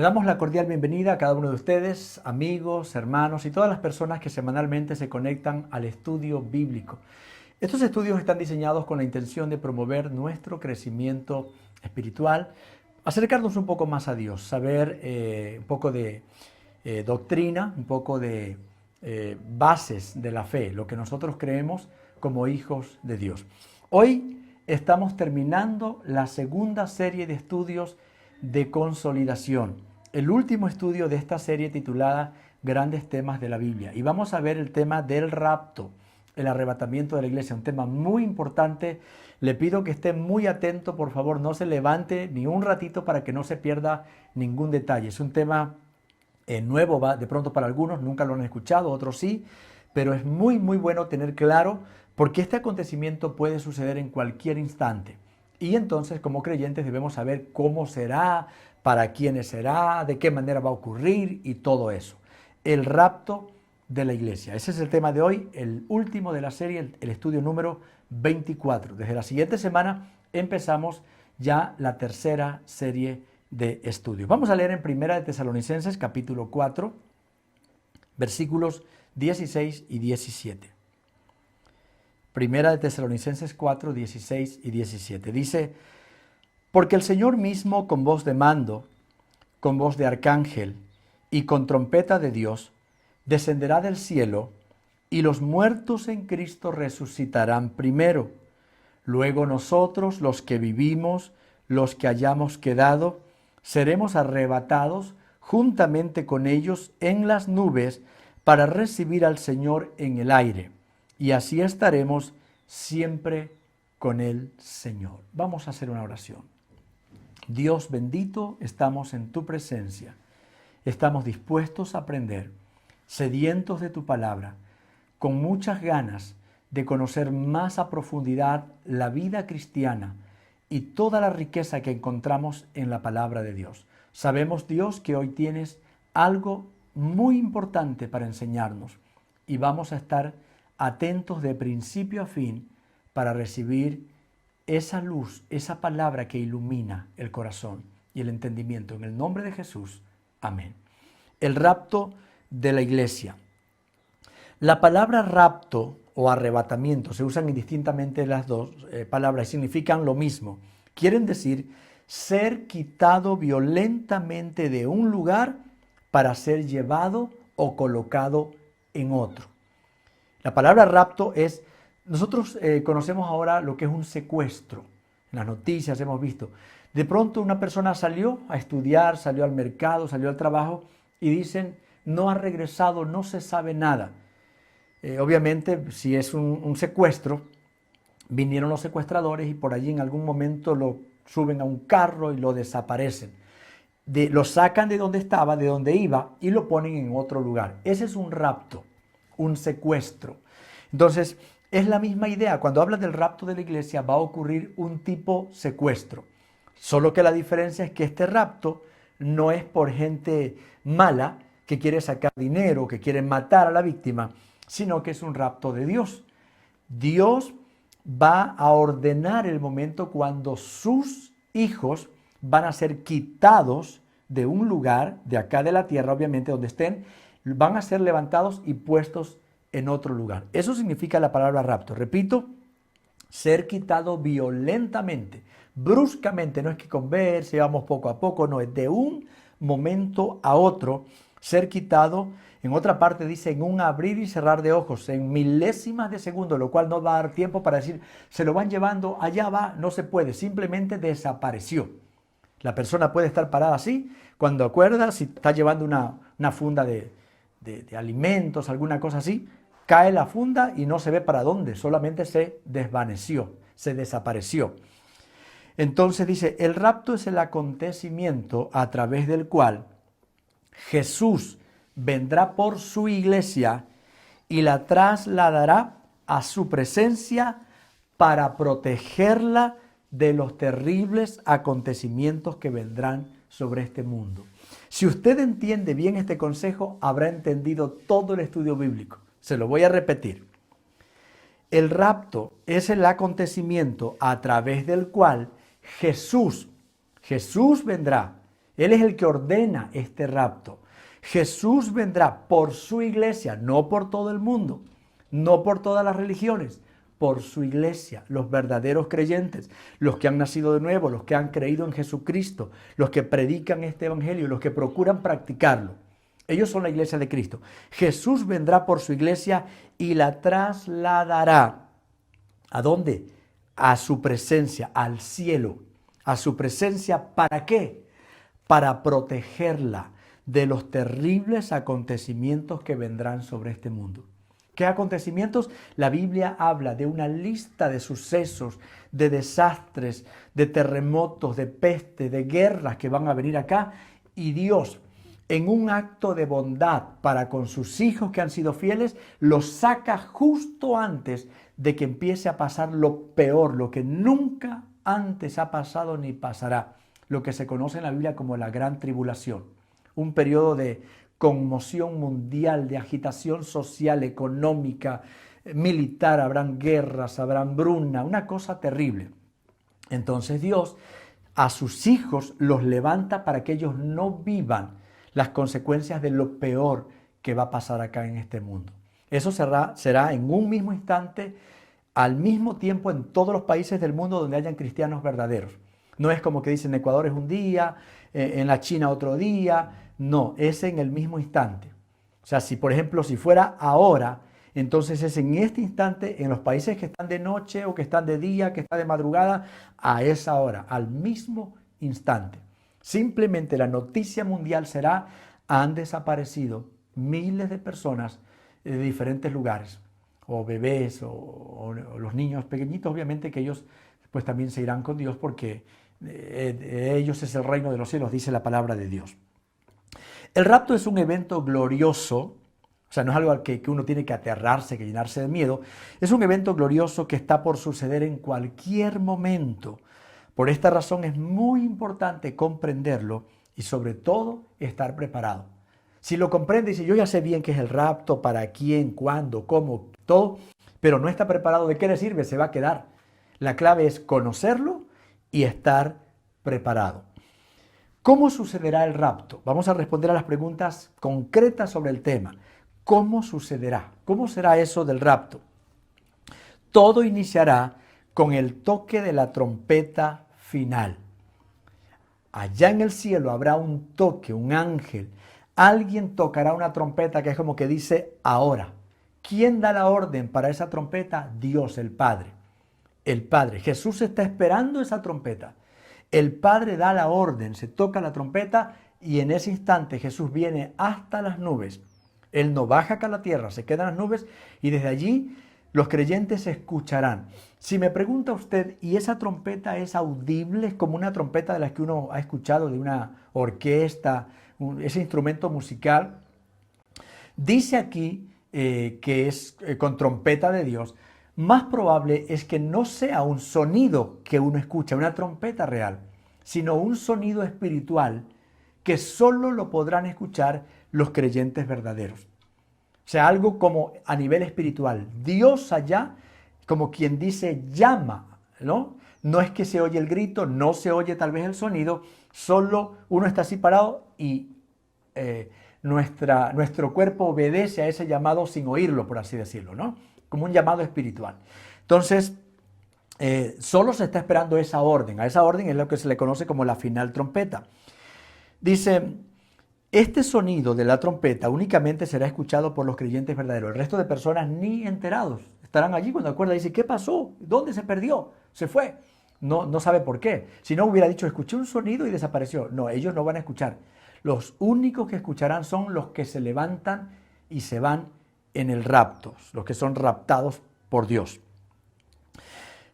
Le damos la cordial bienvenida a cada uno de ustedes, amigos, hermanos y todas las personas que semanalmente se conectan al estudio bíblico. Estos estudios están diseñados con la intención de promover nuestro crecimiento espiritual, acercarnos un poco más a Dios, saber un poco de doctrina, un poco de bases de la fe, lo que nosotros creemos como hijos de Dios. Hoy estamos terminando la segunda serie de estudios de consolidación, el último estudio de esta serie titulada Grandes temas de la Biblia. Y vamos a ver el tema del rapto, el arrebatamiento de la iglesia, un tema muy importante. Le pido que esté muy atento, por favor, no se levante ni un ratito para que no se pierda ningún detalle. Es un tema nuevo, de pronto para algunos, nunca lo han escuchado, otros sí, pero es muy bueno tener claro porque este acontecimiento puede suceder en cualquier instante. Y entonces, como creyentes, debemos saber cómo será, para quiénes será, de qué manera va a ocurrir y todo eso. El rapto de la iglesia. Ese es el tema de hoy, el último de la serie, el estudio número 24. Desde la siguiente semana empezamos ya la tercera serie de estudios. Vamos a leer en Primera de Tesalonicenses, capítulo 4, versículos 16 y 17. Primera de Tesalonicenses 4, 16 y 17. Dice: porque el Señor mismo, con voz de mando, con voz de arcángel y con trompeta de Dios, descenderá del cielo, y los muertos en Cristo resucitarán primero. Luego nosotros, los que vivimos, los que hayamos quedado, seremos arrebatados juntamente con ellos en las nubes para recibir al Señor en el aire. Y así estaremos siempre con el Señor. Vamos a hacer una oración. Dios bendito, estamos en tu presencia. Estamos dispuestos a aprender, sedientos de tu palabra, con muchas ganas de conocer más a profundidad la vida cristiana y toda la riqueza que encontramos en la palabra de Dios. Sabemos, Dios, que hoy tienes algo muy importante para enseñarnos y vamos a estar atentos de principio a fin para recibir esa luz, esa palabra que ilumina el corazón y el entendimiento. En el nombre de Jesús, amén. El rapto de la iglesia. La palabra rapto o arrebatamiento se usan indistintamente las dos palabras y significan lo mismo. Quieren decir ser quitado violentamente de un lugar para ser llevado o colocado en otro. La palabra rapto es, nosotros conocemos ahora lo que es un secuestro. En las noticias hemos visto. De pronto una persona salió a estudiar, salió al mercado, salió al trabajo y dicen, no ha regresado, no se sabe nada. Obviamente, si es un secuestro, vinieron los secuestradores y por allí en algún momento lo suben a un carro y lo desaparecen. Lo sacan de donde estaba, de donde iba y lo ponen en otro lugar. Ese es un rapto, un secuestro. Entonces, es la misma idea. Cuando habla del rapto de la iglesia va a ocurrir un tipo secuestro. Solo que la diferencia es que este rapto no es por gente mala que quiere sacar dinero, que quiere matar a la víctima, sino que es un rapto de Dios. Dios va a ordenar el momento cuando sus hijos van a ser quitados de un lugar, de acá de la tierra, obviamente, donde estén, van a ser levantados y puestos en otro lugar. Eso significa la palabra rapto. Repito, ser quitado violentamente, bruscamente, no es que converse, vamos poco a poco, no, es de un momento a otro, ser quitado. En otra parte dice en un abrir y cerrar de ojos, en milésimas de segundo, lo cual no va a dar tiempo para decir, se lo van llevando, allá va, no se puede, simplemente desapareció. La persona puede estar parada así, cuando acuerda, si está llevando una funda de alimentos, alguna cosa así, cae la funda y no se ve para dónde, solamente se desvaneció, se desapareció. Entonces dice, el rapto es el acontecimiento a través del cual Jesús vendrá por su iglesia y la trasladará a su presencia para protegerla de los terribles acontecimientos que vendrán sobre este mundo. Si usted entiende bien este consejo, habrá entendido todo el estudio bíblico. Se lo voy a repetir. El rapto es el acontecimiento a través del cual Jesús vendrá. Él es el que ordena este rapto. Jesús vendrá por su iglesia, no por todo el mundo, no por todas las religiones, por su iglesia, los verdaderos creyentes, los que han nacido de nuevo, los que han creído en Jesucristo, los que predican este evangelio, los que procuran practicarlo. Ellos son la iglesia de Cristo. Jesús vendrá por su iglesia y la trasladará. ¿A dónde? A su presencia, al cielo. A su presencia, ¿para qué? Para protegerla de los terribles acontecimientos que vendrán sobre este mundo. ¿Qué acontecimientos? La Biblia habla de una lista de sucesos, de desastres, de terremotos, de peste, de guerras que van a venir acá. Y Dios, en un acto de bondad para con sus hijos que han sido fieles, los saca justo antes de que empiece a pasar lo peor, lo que nunca antes ha pasado ni pasará, lo que se conoce en la Biblia como la gran tribulación, un periodo de conmoción mundial, de agitación social, económica, militar, habrán guerras, habrá hambruna, una cosa terrible. Entonces Dios a sus hijos los levanta para que ellos no vivan las consecuencias de lo peor que va a pasar acá en este mundo. Eso será en un mismo instante, al mismo tiempo en todos los países del mundo donde hayan cristianos verdaderos. No es como que dicen en Ecuador es un día, en la China otro día. No, es en el mismo instante. O sea, si por ejemplo, si fuera ahora, entonces es en este instante, en los países que están de noche o que están de día, que están de madrugada, a esa hora, al mismo instante. Simplemente la noticia mundial será, han desaparecido miles de personas de diferentes lugares, o bebés, o los niños pequeñitos, obviamente que ellos pues también se irán con Dios porque ellos es el reino de los cielos, dice la palabra de Dios. El rapto es un evento glorioso, o sea, no es algo al que uno tiene que aterrarse, que llenarse de miedo. Es un evento glorioso que está por suceder en cualquier momento. Por esta razón es muy importante comprenderlo y sobre todo estar preparado. Si lo comprende y dice, yo ya sé bien qué es el rapto, para quién, cuándo, cómo, todo, pero no está preparado, ¿de qué le sirve? Se va a quedar. La clave es conocerlo y estar preparado. ¿Cómo sucederá el rapto? Vamos a responder a las preguntas concretas sobre el tema. ¿Cómo sucederá? ¿Cómo será eso del rapto? Todo iniciará con el toque de la trompeta final. Allá en el cielo habrá un toque, un ángel. Alguien tocará una trompeta que es como que dice ahora. ¿Quién da la orden para esa trompeta? Dios, el Padre. El Padre. Jesús está esperando esa trompeta. El Padre da la orden, se toca la trompeta y en ese instante Jesús viene hasta las nubes. Él no baja acá a la tierra, se queda en las nubes y desde allí los creyentes escucharán. Si me pregunta usted, ¿y esa trompeta es audible? ¿Es como una trompeta de las que uno ha escuchado de una orquesta, ese instrumento musical? Dice aquí que es con trompeta de Dios. Más probable es que no sea un sonido que uno escucha, una trompeta real, sino un sonido espiritual que solo lo podrán escuchar los creyentes verdaderos. O sea, algo como a nivel espiritual. Dios allá, como quien dice, llama, ¿no? No es que se oye el grito, no se oye tal vez el sonido, solo uno está así parado y nuestro cuerpo obedece a ese llamado sin oírlo, por así decirlo, ¿no? Como un llamado espiritual. Entonces, solo se está esperando esa orden. A esa orden es lo que se le conoce como la final trompeta. Dice, este sonido de la trompeta únicamente será escuchado por los creyentes verdaderos. El resto de personas ni enterados. Estarán allí cuando acuerdan y dicen, ¿qué pasó? ¿Dónde se perdió? Se fue. No sabe por qué. Si no hubiera dicho, escuché un sonido y desapareció. No, ellos no van a escuchar. Los únicos que escucharán son los que se levantan y se van en el rapto, los que son raptados por Dios.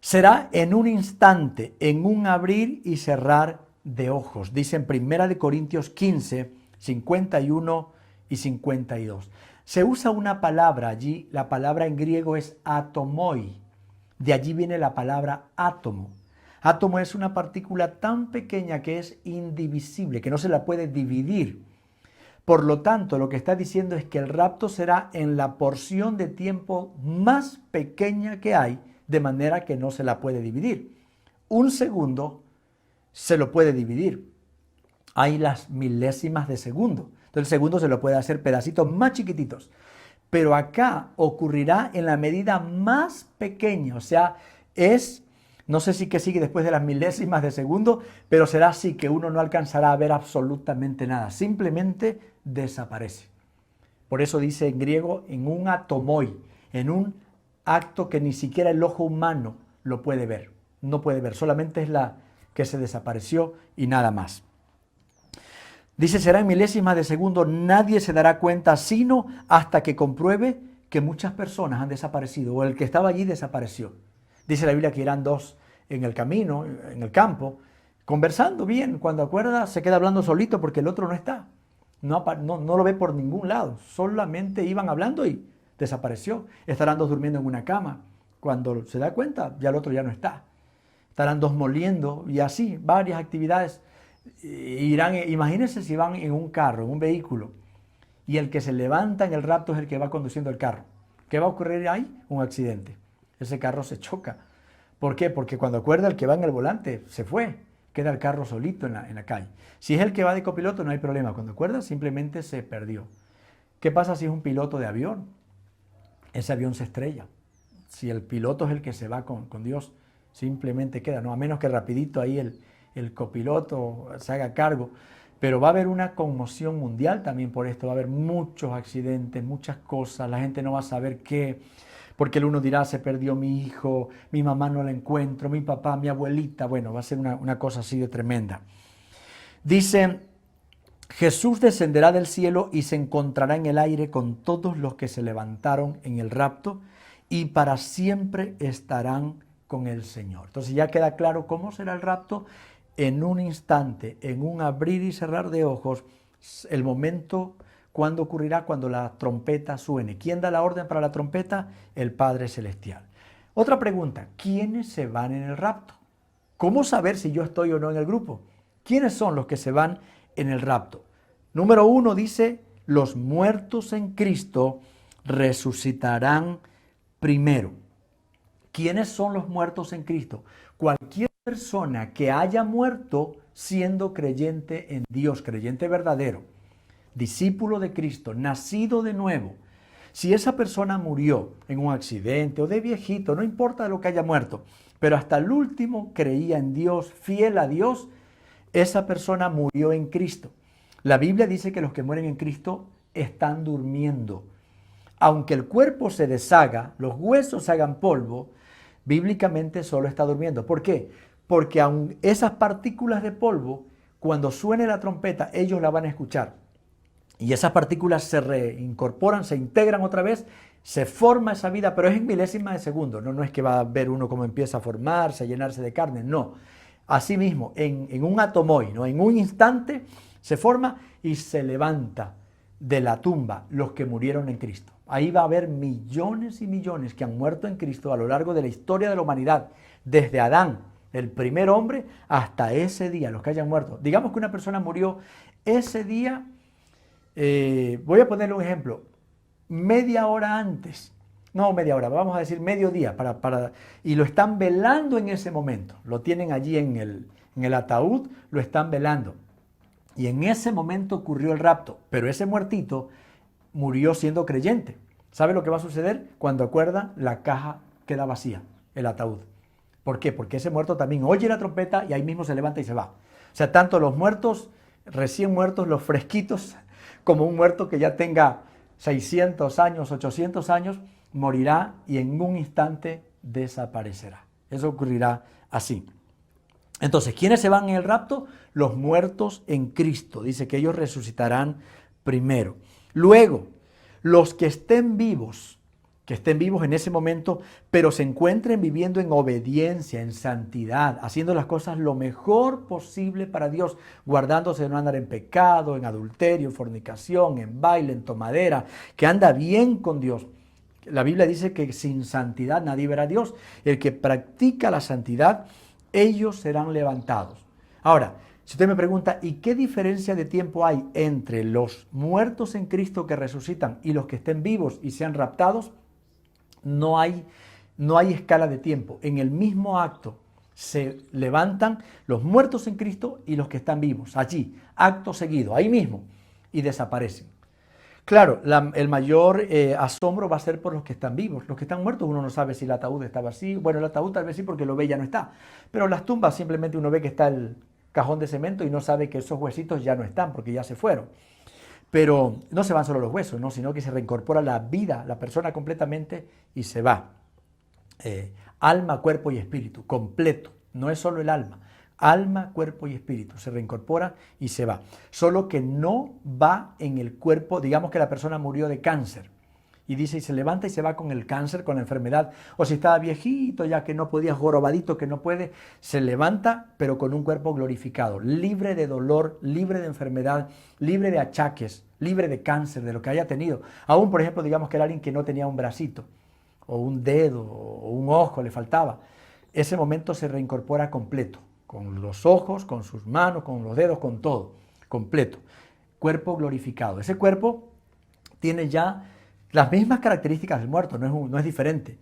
Será en un instante, en un abrir y cerrar de ojos. Dice en 1 Corintios 15, 51 y 52. Se usa una palabra allí, la palabra en griego es atomoi. De allí viene la palabra átomo. Átomo es una partícula tan pequeña que es indivisible, que no se la puede dividir. Por lo tanto, lo que está diciendo es que el rapto será en la porción de tiempo más pequeña que hay, de manera que no se la puede dividir. Un segundo se lo puede dividir. hay las milésimas de segundo. Entonces el segundo se lo puede hacer pedacitos más chiquititos. Pero acá ocurrirá en la medida más pequeña, o sea, no sé si que sigue después de las milésimas de segundo, pero será así que uno no alcanzará a ver absolutamente nada, simplemente desaparece. Por eso dice en griego, en un atomoi, en un acto que ni siquiera el ojo humano lo puede ver, no puede ver, solamente es la que se desapareció y nada más. Dice, será en milésimas de segundo, nadie se dará cuenta sino hasta que compruebe que muchas personas han desaparecido o el que estaba allí desapareció. Dice la Biblia que irán dos en el camino, en el campo, conversando bien. Cuando acuerda se queda hablando solito porque el otro no está. No lo ve por ningún lado. Solamente iban hablando y desapareció. Estarán dos durmiendo en una cama. Cuando se da cuenta, ya el otro ya no está. Estarán dos moliendo y así, varias actividades. Imagínense si van en un carro, en un vehículo, y el que se levanta en el rapto es el que va conduciendo el carro. ¿Qué va a ocurrir ahí? Un accidente. Ese carro se choca. ¿Por qué? Porque cuando acuerda el que va en el volante, se fue. Queda el carro solito en la calle. Si es el que va de copiloto, no hay problema. Cuando acuerda, simplemente se perdió. ¿Qué pasa si es un piloto de avión? Ese avión se estrella. Si el piloto es el que se va con Dios, simplemente queda, ¿no? A menos que rapidito ahí el copiloto se haga cargo. Pero va a haber una conmoción mundial también por esto. Va a haber muchos accidentes, muchas cosas. La gente no va a saber qué. Porque el uno dirá, se perdió mi hijo, mi mamá no la encuentro, mi papá, mi abuelita. Bueno, va a ser una cosa así de tremenda. Dice, Jesús descenderá del cielo y se encontrará en el aire con todos los que se levantaron en el rapto y para siempre estarán con el Señor. Entonces ya queda claro cómo será el rapto. En un instante, en un abrir y cerrar de ojos, el momento cuando ocurrirá cuando la trompeta suene. ¿Quién da la orden para la trompeta? El Padre Celestial. Otra pregunta, ¿quiénes se van en el rapto? ¿Cómo saber si yo estoy o no en el grupo? ¿Quiénes son los que se van en el rapto? Número 1 dice, los muertos en Cristo resucitarán primero. ¿Quiénes son los muertos en Cristo? Cualquier persona que haya muerto siendo creyente en Dios, creyente verdadero, discípulo de Cristo, nacido de nuevo. Si esa persona murió en un accidente o de viejito, no importa de lo que haya muerto, pero hasta el último creía en Dios, fiel a Dios, esa persona murió en Cristo. La Biblia dice que los que mueren en Cristo están durmiendo. Aunque el cuerpo se deshaga, los huesos se hagan polvo, bíblicamente solo está durmiendo. ¿Por qué? Porque aun esas partículas de polvo, cuando suene la trompeta, ellos la van a escuchar. Y esas partículas se reincorporan, se integran otra vez, se forma esa vida, pero es en milésimas de segundo. No es que va a ver uno cómo empieza a formarse, a llenarse de carne, no. Asimismo, en un atomoi, ¿no? En un instante se forma y se levanta de la tumba los que murieron en Cristo. Ahí va a haber millones y millones que han muerto en Cristo a lo largo de la historia de la humanidad, desde Adán, el primer hombre, hasta ese día, los que hayan muerto. Digamos que una persona murió ese día, voy a ponerle un ejemplo, media hora antes, no media hora, vamos a decir mediodía, y lo están velando en ese momento, lo tienen allí en el ataúd, lo están velando. Y en ese momento ocurrió el rapto, pero ese muertito murió siendo creyente. ¿Sabe lo que va a suceder? Cuando acuerda, la caja queda vacía, el ataúd. ¿Por qué? Porque ese muerto también oye la trompeta y ahí mismo se levanta y se va. O sea, tanto los muertos, recién muertos, los fresquitos, como un muerto que ya tenga 600 años, 800 años, morirá y en un instante desaparecerá. Eso ocurrirá así. Entonces, ¿quiénes se van en el rapto? Los muertos en Cristo. Dice que ellos resucitarán primero. Luego, los que estén vivos en ese momento, pero se encuentren viviendo en obediencia, en santidad, haciendo las cosas lo mejor posible para Dios, guardándose de no andar en pecado, en adulterio, en fornicación, en baile, en tomadera, que anda bien con Dios. La Biblia dice que sin santidad nadie verá a Dios. El que practica la santidad, ellos serán levantados. Ahora, si usted me pregunta, ¿y qué diferencia de tiempo hay entre los muertos en Cristo que resucitan y los que estén vivos y sean raptados? No hay escala de tiempo. En el mismo acto Se levantan los muertos en Cristo y los que están vivos, allí, acto seguido, ahí mismo, y desaparecen. Claro, el mayor asombro va a ser por los que están vivos. Los que están muertos uno no sabe si el ataúd está vacío. Bueno, el ataúd tal vez sí porque lo ve y ya no está. Pero las tumbas simplemente uno ve que está el cajón de cemento y no sabe que esos huesitos ya no están porque ya se fueron. Pero no se van solo los huesos, ¿no? Sino que se reincorpora la vida, la persona completamente y se va. Alma, cuerpo y espíritu, completo. No es solo el alma. Alma, cuerpo y espíritu. Se reincorpora y se va. Solo que no va en el cuerpo, digamos que la persona murió de cáncer. Y dice, y se levanta y se va con el cáncer, con la enfermedad. O si estaba viejito, ya que no podía, jorobadito, que no puede, se levanta, pero con un cuerpo glorificado, libre de dolor, libre de enfermedad, libre de achaques, libre de cáncer, de lo que haya tenido. Aún, por ejemplo, digamos que era alguien que no tenía un bracito, o un dedo, o un ojo, le faltaba. Ese momento se reincorpora completo, con los ojos, con sus manos, con los dedos, con todo, completo. Cuerpo glorificado. Ese cuerpo tiene ya las mismas características del muerto, no es diferente,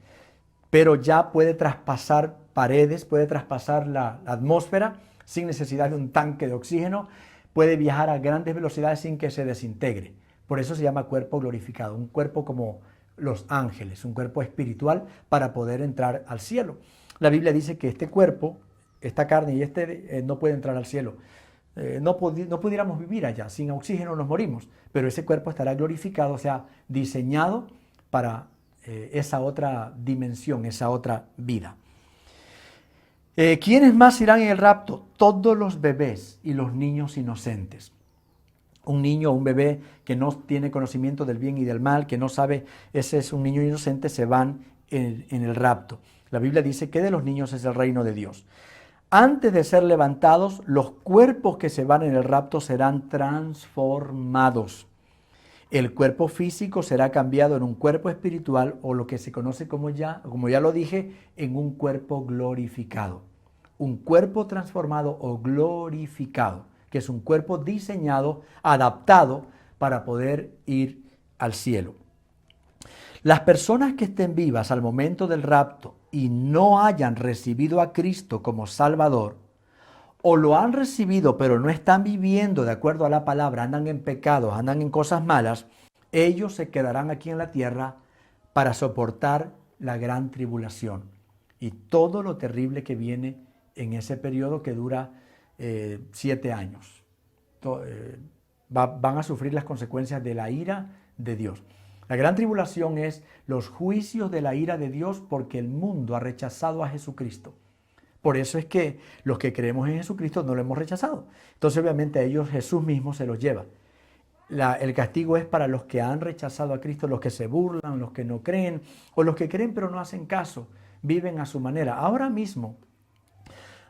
pero ya puede traspasar paredes, puede traspasar la atmósfera sin necesidad de un tanque de oxígeno, puede viajar a grandes velocidades sin que se desintegre. Por eso se llama cuerpo glorificado, un cuerpo como los ángeles, un cuerpo espiritual para poder entrar al cielo. La Biblia dice que este cuerpo, esta carne y no puede entrar al cielo. No pudiéramos vivir allá, sin oxígeno nos morimos, pero ese cuerpo estará glorificado, o sea, diseñado para esa otra dimensión, esa otra vida. ¿Quiénes más irán en el rapto? Todos los bebés y los niños inocentes. Un niño o un bebé que no tiene conocimiento del bien y del mal, que no sabe, ese es un niño inocente, se van en el rapto. La Biblia dice que de los niños es el reino de Dios. Antes de ser levantados, los cuerpos que se van en el rapto serán transformados. El cuerpo físico será cambiado en un cuerpo espiritual o lo que se conoce como ya lo dije, en un cuerpo glorificado. Un cuerpo transformado o glorificado, que es un cuerpo diseñado, adaptado para poder ir al cielo. Las personas que estén vivas al momento del rapto y no hayan recibido a Cristo como Salvador, o lo han recibido pero no están viviendo de acuerdo a la palabra, andan en pecados, andan en cosas malas, ellos se quedarán aquí en la tierra para soportar la gran tribulación y todo lo terrible que viene en ese periodo que dura 7 años. Van a sufrir las consecuencias de la ira de Dios. La gran tribulación es los juicios de la ira de Dios porque el mundo ha rechazado a Jesucristo. Por eso es que los que creemos en Jesucristo no lo hemos rechazado. Entonces obviamente a ellos Jesús mismo se los lleva. El castigo es para los que han rechazado a Cristo, los que se burlan, los que no creen, o los que creen pero no hacen caso, viven a su manera. Ahora mismo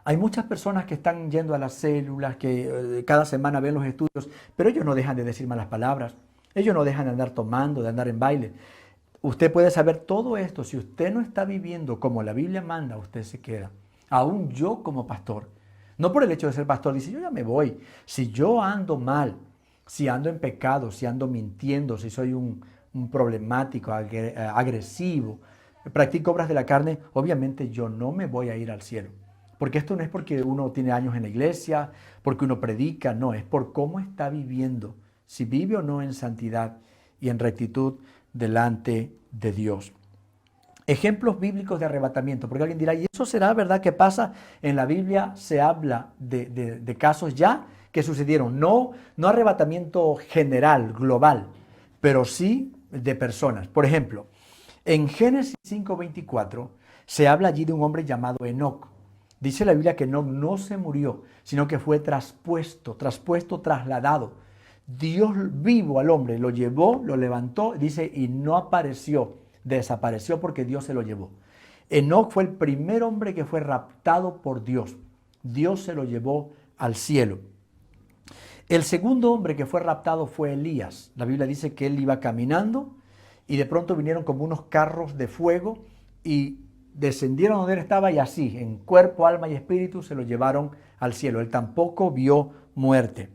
hay muchas personas que están yendo a las células, que cada semana ven los estudios, pero ellos no dejan de decir malas palabras. Ellos no dejan de andar tomando, de andar en baile. Usted puede saber todo esto. Si usted no está viviendo como la Biblia manda, usted se queda. Aún yo como pastor. No por el hecho de ser pastor, dice, yo ya me voy. Si yo ando mal, si ando en pecado, si ando mintiendo, si soy un problemático, agresivo, practico obras de la carne, obviamente yo no me voy a ir al cielo. Porque esto no es porque uno tiene años en la iglesia, porque uno predica, no, es por cómo está viviendo. Si vive o no en santidad y en rectitud delante de Dios. Ejemplos bíblicos de arrebatamiento, porque alguien dirá, ¿y eso será verdad que pasa? En la Biblia se habla de casos ya que sucedieron, no arrebatamiento general, global, pero sí de personas. Por ejemplo, en Génesis 5:24 se habla allí de un hombre llamado Enoc. Dice la Biblia que Enoc no se murió, sino que fue trasladado. Dios vivo al hombre, lo llevó, lo levantó, dice, y no apareció, desapareció porque Dios se lo llevó. Enoc fue el primer hombre que fue raptado por Dios. Dios se lo llevó al cielo. El segundo hombre que fue raptado fue Elías. La Biblia dice que él iba caminando y de pronto vinieron como unos carros de fuego y descendieron donde él estaba y así, en cuerpo, alma y espíritu, se lo llevaron al cielo. Él tampoco vio muerte.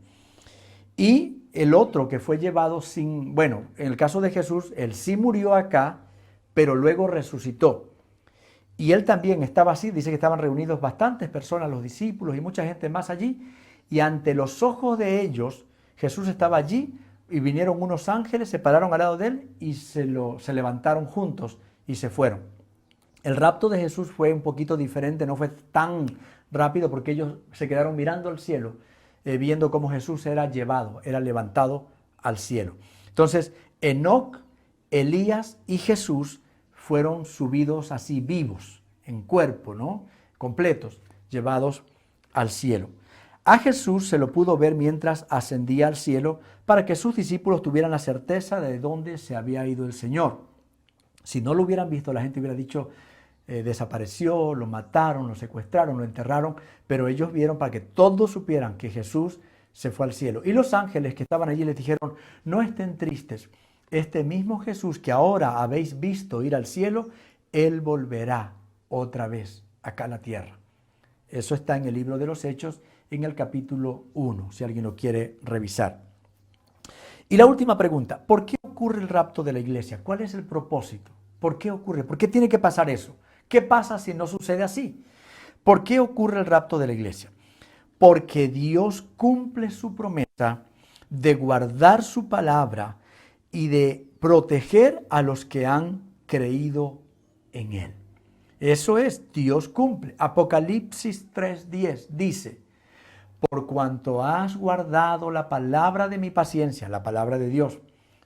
Y el otro que fue llevado en el caso de Jesús, él sí murió acá, pero luego resucitó. Y él también estaba así, dice que estaban reunidos bastantes personas, los discípulos y mucha gente más allí. Y ante los ojos de ellos, Jesús estaba allí y vinieron unos ángeles, se pararon al lado de él y se levantaron juntos y se fueron. El rapto de Jesús fue un poquito diferente, no fue tan rápido porque ellos se quedaron mirando al cielo, viendo cómo Jesús era llevado, era levantado al cielo. Entonces, Enoc, Elías y Jesús fueron subidos así vivos, en cuerpo, ¿no? Completos, llevados al cielo. A Jesús se lo pudo ver mientras ascendía al cielo para que sus discípulos tuvieran la certeza de dónde se había ido el Señor. Si no lo hubieran visto, la gente hubiera dicho, desapareció, lo mataron, lo secuestraron, lo enterraron, pero ellos vieron para que todos supieran que Jesús se fue al cielo. Y los ángeles que estaban allí les dijeron, no estén tristes, este mismo Jesús que ahora habéis visto ir al cielo, Él volverá otra vez acá a la tierra. Eso está en el libro de los Hechos, en el capítulo 1, si alguien lo quiere revisar. Y la última pregunta, ¿por qué ocurre el rapto de la iglesia? ¿Cuál es el propósito? ¿Por qué ocurre? ¿Por qué tiene que pasar eso? ¿Qué pasa si no sucede así? ¿Por qué ocurre el rapto de la iglesia? Porque Dios cumple su promesa de guardar su palabra y de proteger a los que han creído en Él. Eso es, Dios cumple. Apocalipsis 3:10 dice, por cuanto has guardado la palabra de mi paciencia, la palabra de Dios,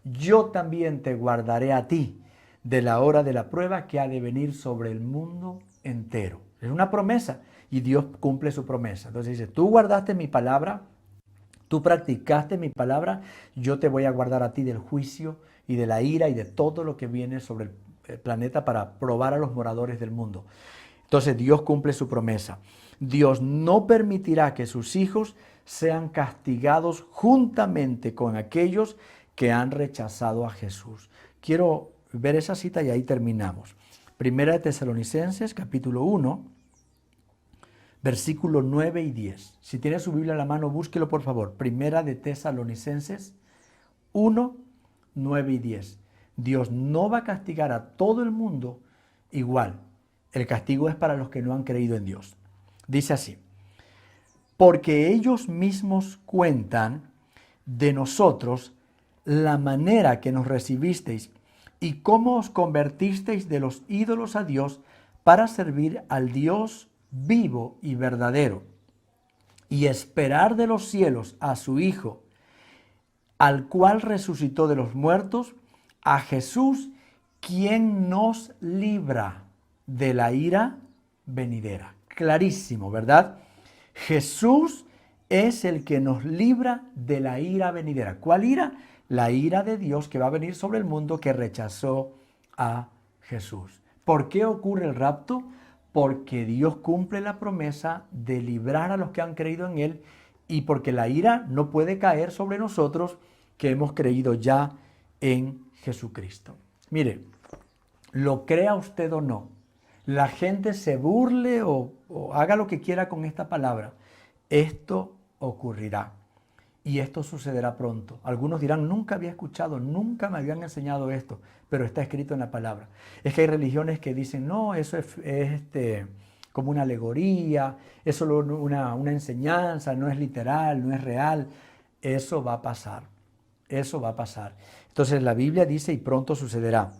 yo también te guardaré a ti de la hora de la prueba que ha de venir sobre el mundo entero. Es una promesa y Dios cumple su promesa. Entonces dice, tú guardaste mi palabra, tú practicaste mi palabra, yo te voy a guardar a ti del juicio y de la ira y de todo lo que viene sobre el planeta para probar a los moradores del mundo. Entonces Dios cumple su promesa. Dios no permitirá que sus hijos sean castigados juntamente con aquellos que han rechazado a Jesús. Quiero ver esa cita y ahí terminamos. Primera de Tesalonicenses, capítulo 1, versículos 9 y 10. Si tiene su Biblia a la mano, búsquelo por favor. Primera de Tesalonicenses 1, 9 y 10. Dios no va a castigar a todo el mundo igual. El castigo es para los que no han creído en Dios. Dice así, porque ellos mismos cuentan de nosotros la manera que nos recibisteis y cómo os convertisteis de los ídolos a Dios para servir al Dios vivo y verdadero y esperar de los cielos a su Hijo, al cual resucitó de los muertos, a Jesús, quien nos libra de la ira venidera. Clarísimo, ¿verdad? Jesús es el que nos libra de la ira venidera. ¿Cuál ira? La ira de Dios que va a venir sobre el mundo que rechazó a Jesús. ¿Por qué ocurre el rapto? Porque Dios cumple la promesa de librar a los que han creído en Él y porque la ira no puede caer sobre nosotros que hemos creído ya en Jesucristo. Mire, lo crea usted o no, la gente se burle o haga lo que quiera con esta palabra, esto ocurrirá. Y esto sucederá pronto. Algunos dirán, nunca había escuchado, nunca me habían enseñado esto, pero está escrito en la palabra. Es que hay religiones que dicen, no, eso es como una alegoría, eso es una enseñanza, no es literal, no es real. Eso va a pasar, eso va a pasar. Entonces la Biblia dice, y pronto sucederá.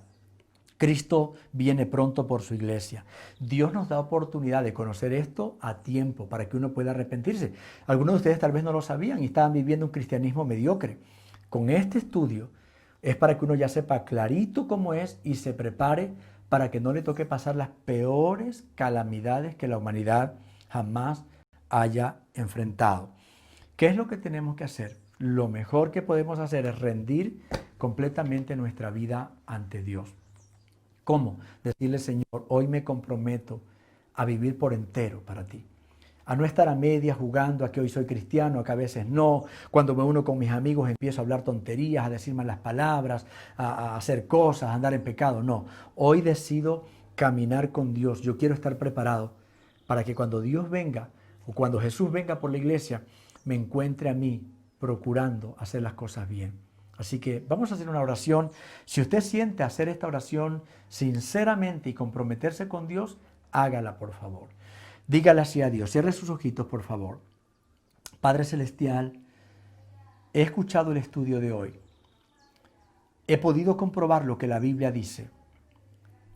Cristo viene pronto por su iglesia. Dios nos da oportunidad de conocer esto a tiempo para que uno pueda arrepentirse. Algunos de ustedes tal vez no lo sabían y estaban viviendo un cristianismo mediocre. Con este estudio es para que uno ya sepa clarito cómo es y se prepare para que no le toque pasar las peores calamidades que la humanidad jamás haya enfrentado. ¿Qué es lo que tenemos que hacer? Lo mejor que podemos hacer es rendir completamente nuestra vida ante Dios. ¿Cómo? Decirle, Señor, hoy me comprometo a vivir por entero para ti. A no estar a medias jugando a que hoy soy cristiano, a que a veces no. Cuando me uno con mis amigos empiezo a hablar tonterías, a decir malas palabras, a hacer cosas, a andar en pecado. No, hoy decido caminar con Dios. Yo quiero estar preparado para que cuando Dios venga o cuando Jesús venga por la iglesia, me encuentre a mí procurando hacer las cosas bien. Así que vamos a hacer una oración. Si usted siente hacer esta oración sinceramente y comprometerse con Dios, hágala, por favor. Dígale así a Dios. Cierre sus ojitos, por favor. Padre Celestial, he escuchado el estudio de hoy. He podido comprobar lo que la Biblia dice.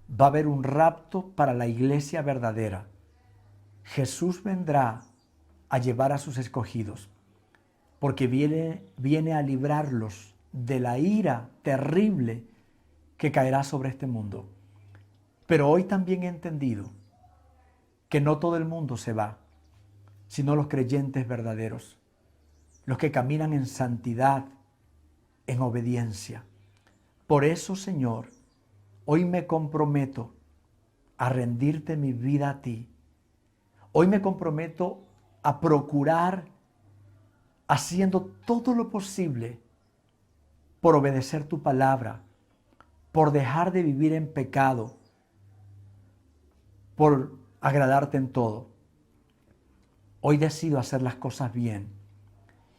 Va a haber un rapto para la iglesia verdadera. Jesús vendrá a llevar a sus escogidos, porque viene a librarlos de la ira terrible que caerá sobre este mundo. Pero hoy también he entendido que no todo el mundo se va, sino los creyentes verdaderos, los que caminan en santidad, en obediencia. Por eso, Señor, hoy me comprometo a rendirte mi vida a ti. Hoy me comprometo a procurar, haciendo todo lo posible por obedecer tu palabra, por dejar de vivir en pecado, por agradarte en todo. Hoy decido hacer las cosas bien.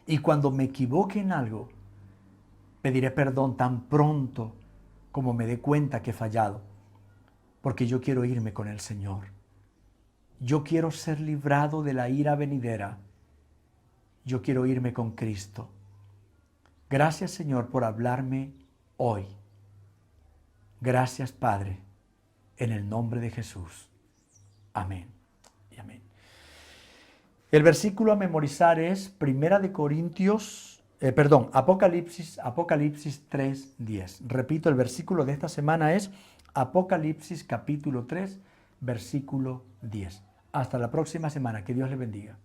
Y cuando me equivoque en algo, pediré perdón tan pronto como me dé cuenta que he fallado, porque yo quiero irme con el Señor. Yo quiero ser librado de la ira venidera. Yo quiero irme con Cristo. Gracias, Señor, por hablarme hoy. Gracias, Padre, en el nombre de Jesús. Amén y amén. El versículo a memorizar es Apocalipsis 3:10. Repito, el versículo de esta semana es Apocalipsis capítulo 3, versículo 10. Hasta la próxima semana. Que Dios le bendiga.